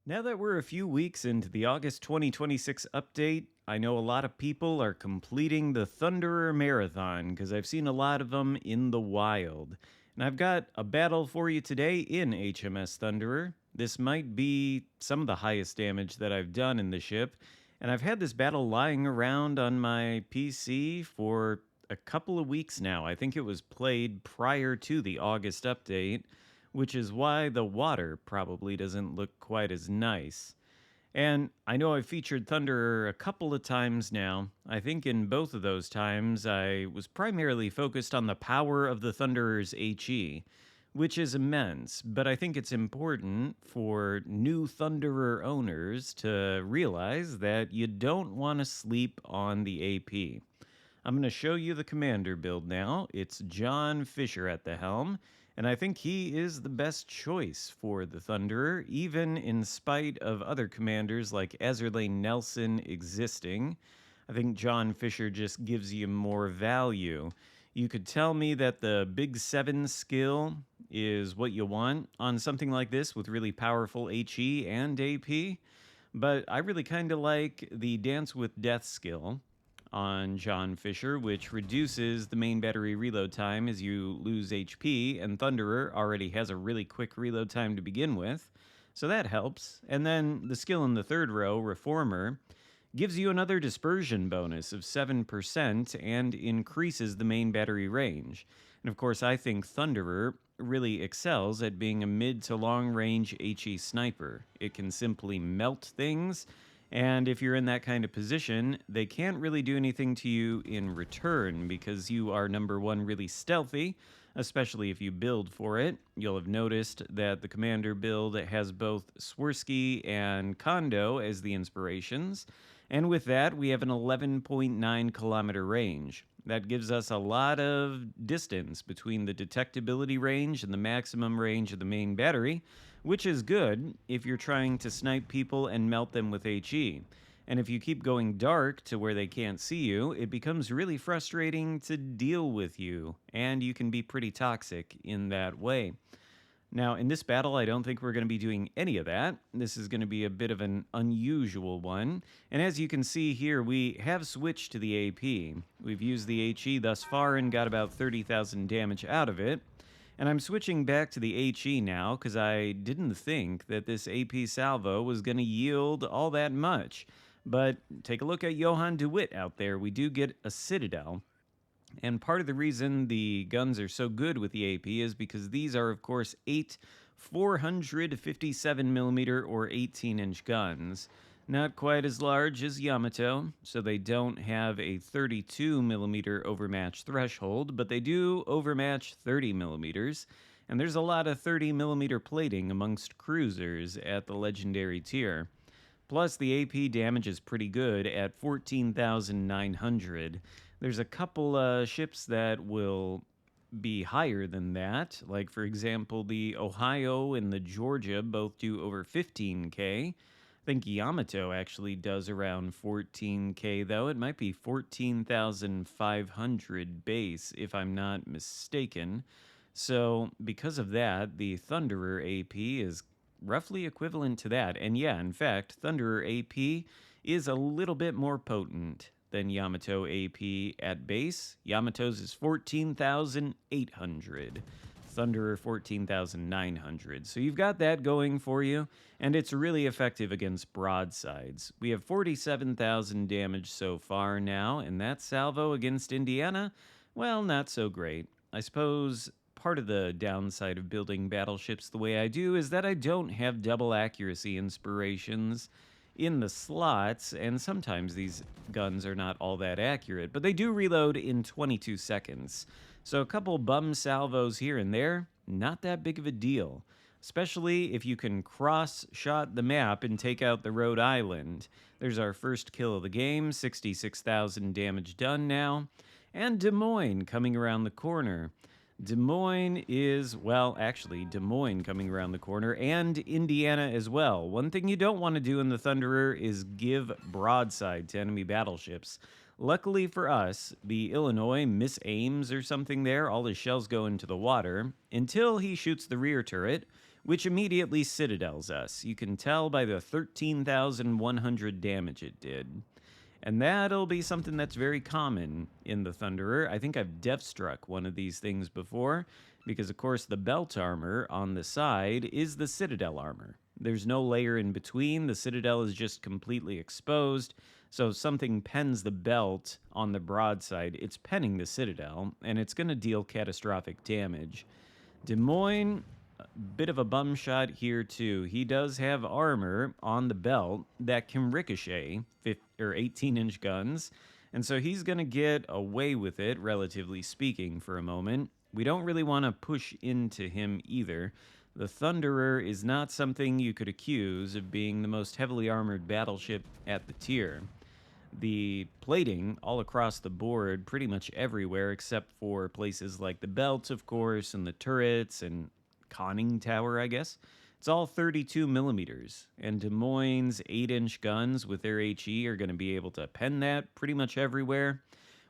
Now that we're a few weeks into the August 2026 update, I know a lot of people are completing the Thunderer Marathon because I've seen a lot of them in the wild. And I've got a battle for you today in HMS Thunderer. This might be some of the highest damage that I've done in the ship, and I've had this battle lying around on my PC for a couple of weeks now. I think it was played prior to the August update, which is why the water probably doesn't look quite as nice. And I know I've featured Thunderer a couple of times now. I think in both of those times I was primarily focused on the power of the Thunderer's HE, which is immense, but I think it's important for new Thunderer owners to realize that you don't want to sleep on the AP. I'm going to show you the commander build now. It's John Fisher at the helm, and I think he is the best choice for the Thunderer, even in spite of other commanders like Ezerlane Nelson existing. I think John Fisher just gives you more value. You could tell me that the Big 7 skill is what you want on something like this with really powerful HE and AP, but I really kind of like the Dance with Death skill on John Fisher, which reduces the main battery reload time as you lose HP, and Thunderer already has a really quick reload time to begin with, so that helps. And then the skill in the third row, Reformer, gives you another dispersion bonus of 7% and increases the main battery range. And of course, I think Thunderer really excels at being a mid to long range HE sniper. It can simply melt things, and if you're in that kind of position, they can't really do anything to you in return because you are, number one, really stealthy, especially if you build for it. You'll have noticed that the commander build has both Swirsky and Kondo as the inspirations, and with that, we have an 11.9 kilometer range. That gives us a lot of distance between the detectability range and the maximum range of the main battery, which is good if you're trying to snipe people and melt them with HE. And if you keep going dark to where they can't see you, it becomes really frustrating to deal with you, and you can be pretty toxic in that way. Now, in this battle, I don't think we're going to be doing any of that. This is going to be a bit of an unusual one. And as you can see here, we have switched to the AP. We've used the HE thus far and got about 30,000 damage out of it. And I'm switching back to the HE now because I didn't think that this AP salvo was going to yield all that much. But take a look at Johann de Witt out there. We do get a Citadel. And part of the reason the guns are so good with the AP is because these are, of course, 8 457mm or 18-inch guns. Not quite as large as Yamato, so they don't have a 32mm overmatch threshold, but they do overmatch 30mm, and there's a lot of 30mm plating amongst cruisers at the legendary tier. Plus, the AP damage is pretty good at 14,900. There's a couple ships that will be higher than that. Like, for example, the Ohio and the Georgia both do over 15k. I think Yamato actually does around 14k, though. It might be 14,500 base, if I'm not mistaken. So, because of that, the Thunderer AP is roughly equivalent to that. And yeah, in fact, Thunderer AP is a little bit more potent than Yamato AP at base. Yamato's is 14,800. Thunderer 14,900. So you've got that going for you, and it's really effective against broadsides. We have 47,000 damage so far now, and that salvo against Indiana, well, not so great. I suppose part of the downside of building battleships the way I do is that I don't have double accuracy inspirations in the slots, and sometimes these guns are not all that accurate, but they do reload in 22 seconds. So a couple bum salvos here and there, not that big of a deal, especially if you can cross-shot the map and take out the Rhode Island. There's our first kill of the game, 66,000 damage done now, and Des Moines coming around the corner. Des Moines is, well, actually, Des Moines coming around the corner, and Indiana as well. One thing you don't want to do in the Thunderer is give broadside to enemy battleships. Luckily for us, the Illinois misaims or something there. All his shells go into the water until he shoots the rear turret, which immediately citadels us. You can tell by the 13,100 damage it did. And that'll be something that's very common in the Thunderer. I think I've def struck one of these things before, because of course the belt armor on the side is the citadel armor. There's no layer in between, the citadel is just completely exposed. So if something pens the belt on the broadside, it's penning the citadel, and it's going to deal catastrophic damage. Des Moines, a bit of a bum shot here too. He does have armor on the belt that can ricochet 18-inch guns, and so he's going to get away with it, relatively speaking, for a moment. We don't really want to push into him either. The Thunderer is not something you could accuse of being the most heavily armored battleship at the tier. The plating all across the board, pretty much everywhere, except for places like the belt, of course, and the turrets and conning tower, I guess. It's all 32 millimeters, and Des Moines' 8-inch guns with their HE are going to be able to pen that pretty much everywhere.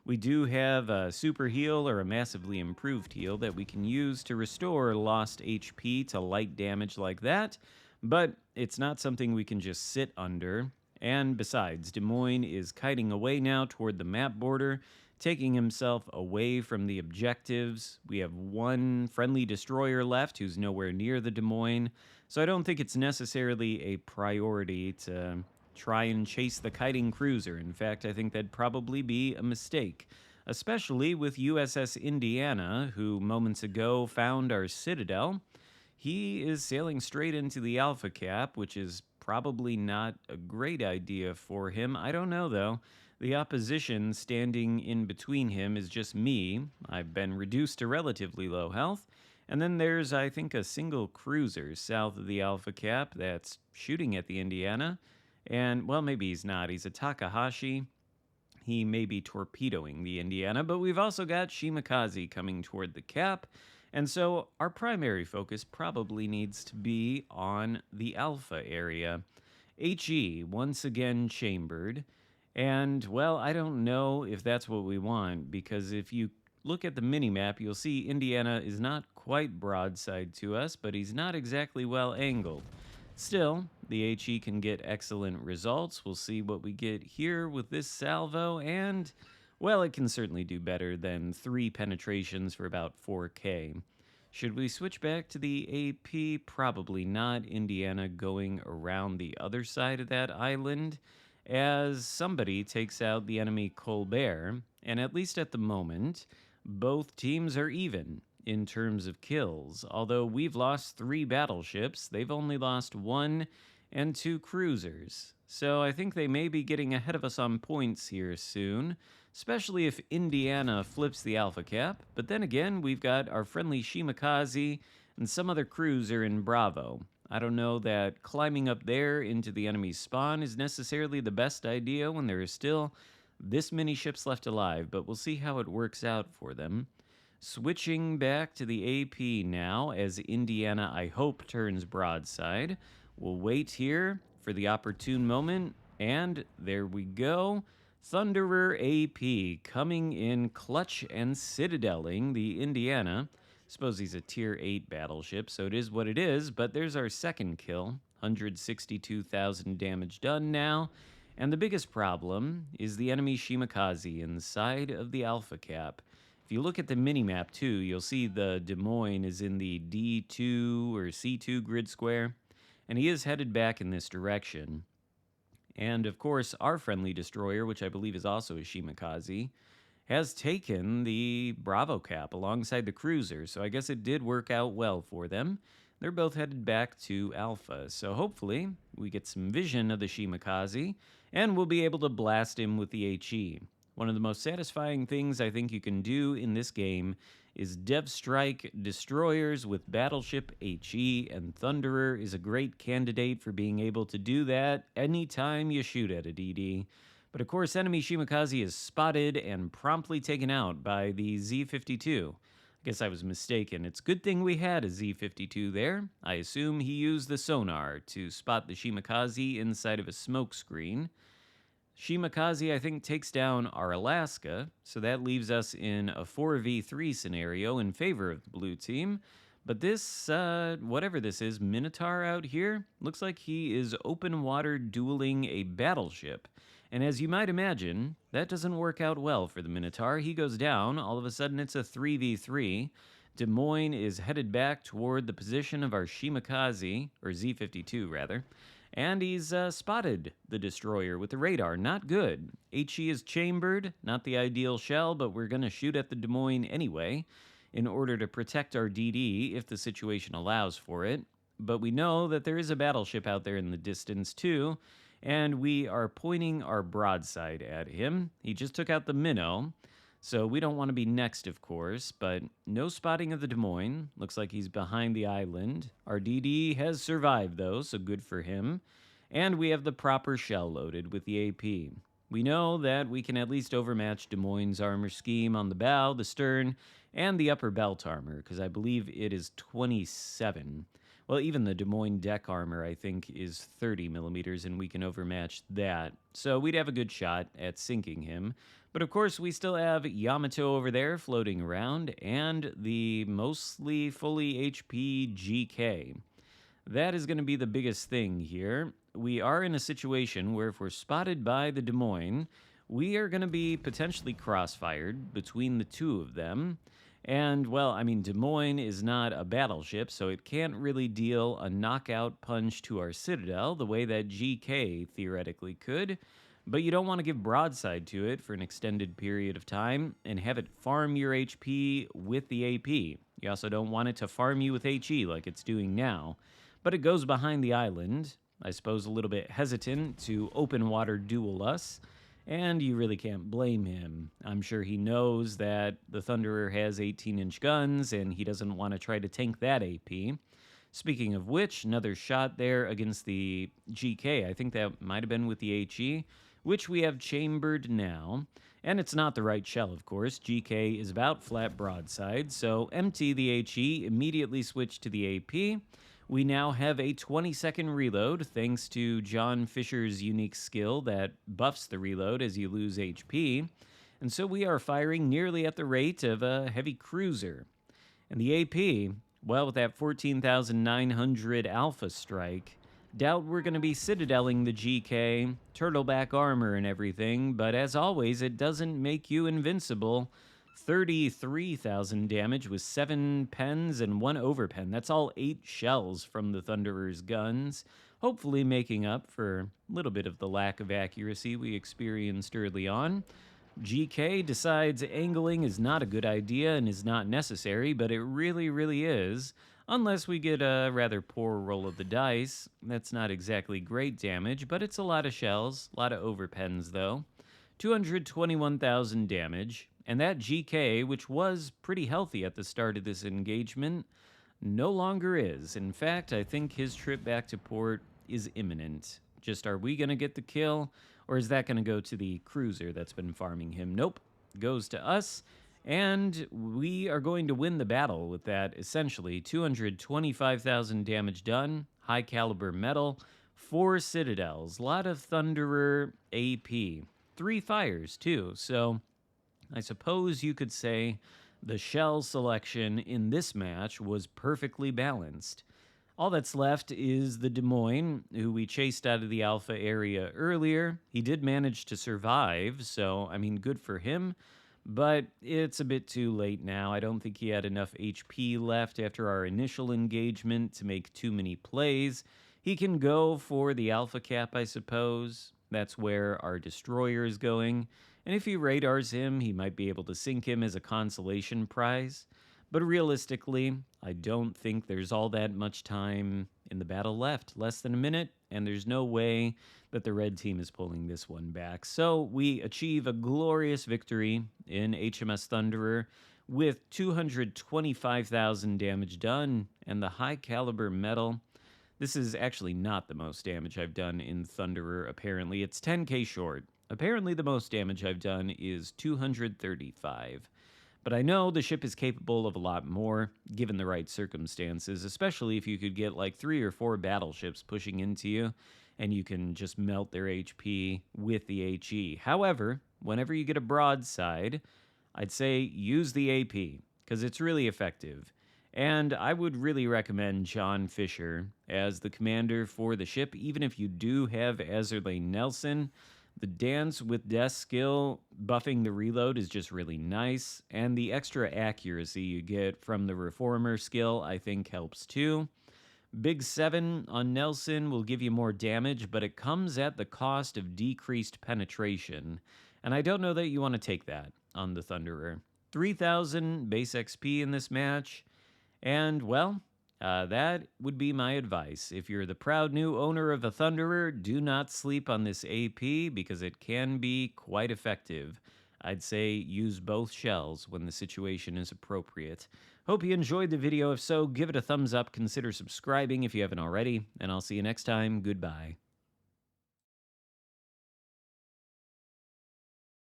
We do have a super heal or a massively improved heal that we can use to restore lost HP to light damage like that, but it's not something we can just sit under. And besides, Des Moines is kiting away now toward the map border, taking himself away from the objectives. We have one friendly destroyer left who's nowhere near the Des Moines, so I don't think it's necessarily a priority to try and chase the kiting cruiser. In fact, I think that'd probably be a mistake, especially with USS Indiana, who moments ago found our citadel. He is sailing straight into the Alpha Cap, which is probably not a great idea for him. I don't know, though. The opposition standing in between him is just me. I've been reduced to relatively low health. And then there's, I think, a single cruiser south of the Alpha Cap that's shooting at the Indiana. And, well, maybe he's not. He's a Takahashi. He may be torpedoing the Indiana, but we've also got Shimakaze coming toward the Cap. And so our primary focus probably needs to be on the Alpha area. HE, once again chambered. And, well, I don't know if that's what we want, because if you look at the minimap, you'll see Indiana is not quite broadside to us, but he's not exactly well angled. Still, the HE can get excellent results. We'll see what we get here with this salvo, and, well, it can certainly do better than 3 penetrations for about 4K. Should we switch back to the AP? Probably not. Indiana going around the other side of that island as somebody takes out the enemy Colbert, and at least at the moment, both teams are even in terms of kills. Although we've lost 3 battleships, they've only lost 1 and 2 cruisers. So I think they may be getting ahead of us on points here soon, especially if Indiana flips the Alpha Cap. But then again, we've got our friendly Shimakaze and some other cruiser in Bravo. I don't know that climbing up there into the enemy's spawn is necessarily the best idea when there is still this many ships left alive, but we'll see how it works out for them. Switching back to the AP now, as Indiana, I hope, turns broadside. We'll wait here for the opportune moment, and there we go. Thunderer AP coming in clutch and citadeling the Indiana. Suppose he's a tier 8 battleship, so it is what it is, but there's our second kill. 162,000 damage done now. And the biggest problem is the enemy Shimakaze inside of the Alpha Cap. If you look at the minimap too, you'll see the Des Moines is in the D2 or C2 grid square, and he is headed back in this direction. And of course, our friendly destroyer, which I believe is also a Shimakaze, has taken the Bravo Cap alongside the cruiser, so I guess it did work out well for them. They're both headed back to Alpha, so hopefully we get some vision of the Shimakaze, and we'll be able to blast him with the HE. One of the most satisfying things I think you can do in this game is dev strike destroyers with battleship HE, and Thunderer is a great candidate for being able to do that anytime you shoot at a DD. But of course, enemy Shimakaze is spotted and promptly taken out by the Z-52. I guess I was mistaken. It's a good thing we had a Z-52 there. I assume he used the sonar to spot the Shimakaze inside of a smoke screen. Shimakaze, I think, takes down our Alaska, so that leaves us in a 4v3 scenario in favor of the blue team. But this, whatever this is, Minotaur out here, looks like he is open water dueling a battleship. And as you might imagine, that doesn't work out well for the Minotaur. He goes down, all of a sudden it's a 3v3. Des Moines is headed back toward the position of our Shimakaze, or Z-52 rather, and he's spotted the destroyer with the radar. Not good. HE is chambered, not the ideal shell, but we're going to shoot at the Des Moines anyway in order to protect our DD if the situation allows for it. But we know that there is a battleship out there in the distance too, and we are pointing our broadside at him. He just took out the minnow, so we don't want to be next, of course, but no spotting of the Des Moines. Looks like he's behind the island. Our DD has survived, though, so good for him. And we have the proper shell loaded with the AP. We know that we can at least overmatch Des Moines' armor scheme on the bow, the stern, and the upper belt armor, because I believe it is 27. Well, even the Des Moines deck armor, I think, is 30 millimeters, and we can overmatch that. So we'd have a good shot at sinking him. But of course, we still have Yamato over there floating around, and the mostly fully HP GK. That is going to be the biggest thing here. We are in a situation where if we're spotted by the Des Moines, we are going to be potentially crossfired between the two of them. And, well, I mean, Des Moines is not a battleship, so it can't really deal a knockout punch to our Citadel the way that GK theoretically could. But you don't want to give broadside to it for an extended period of time and have it farm your HP with the AP. You also don't want it to farm you with HE like it's doing now. But it goes behind the island, I suppose a little bit hesitant to open water duel us. And you really can't blame him. I'm sure he knows that the Thunderer has 18-inch guns, and he doesn't want to try to tank that AP. Speaking of which, another shot there against the GK. I think that might have been with the HE, which we have chambered now. And it's not the right shell, of course. GK is about flat broadside, so empty the HE, immediately switch to the AP. We now have a 20-second reload, thanks to John Fisher's unique skill that buffs the reload as you lose HP. And so we are firing nearly at the rate of a heavy cruiser. And the AP, well, with that 14,900 alpha strike, doubt we're going to be citadeling the GK, turtleback armor and everything, but as always, it doesn't make you invincible. 33,000 damage with 7 pens and 1 overpen. That's all 8 shells from the Thunderer's guns, hopefully making up for a little bit of the lack of accuracy we experienced early on. GK decides angling is not a good idea and is not necessary, but it really, really is. Unless we get a rather poor roll of the dice. That's not exactly great damage, but it's a lot of shells, a lot of overpens though. 221,000 damage. And that GK, which was pretty healthy at the start of this engagement, no longer is. In fact, I think his trip back to port is imminent. Just are we going to get the kill, or is that going to go to the cruiser that's been farming him? Nope, goes to us. And we are going to win the battle with that, essentially. 225,000 damage done, high caliber metal, 4 citadels, a lot of Thunderer AP. 3 fires, too, so I suppose you could say the shell selection in this match was perfectly balanced. All that's left is the Des Moines, who we chased out of the alpha area earlier. He did manage to survive, so, I mean, good for him, but it's a bit too late now. I don't think he had enough HP left after our initial engagement to make too many plays. He can go for the alpha cap, I suppose. That's where our destroyer is going. And if he radars him, he might be able to sink him as a consolation prize. But realistically, I don't think there's all that much time in the battle left. Less than a minute, and there's no way that the red team is pulling this one back. So we achieve a glorious victory in HMS Thunderer with 225,000 damage done and the high caliber metal. This is actually not the most damage I've done in Thunderer, apparently. It's 10k short. Apparently the most damage I've done is 235. But I know the ship is capable of a lot more, given the right circumstances, especially if you could get like 3 or 4 battleships pushing into you, and you can just melt their HP with the HE. However, whenever you get a broadside, I'd say use the AP, because it's really effective. And I would really recommend John Fisher as the commander for the ship, even if you do have Azerlane Nelson. The dance with death skill buffing the reload is just really nice, and the extra accuracy you get from the reformer skill I think helps too. Big 7 on Nelson will give you more damage, but it comes at the cost of decreased penetration, and I don't know that you want to take that on the Thunderer. 3,000 base XP in this match, and well, that would be my advice. If you're the proud new owner of a Thunderer, do not sleep on this AP because it can be quite effective. I'd say use both shells when the situation is appropriate. Hope you enjoyed the video. If so, give it a thumbs up, consider subscribing if you haven't already, and I'll see you next time. Goodbye.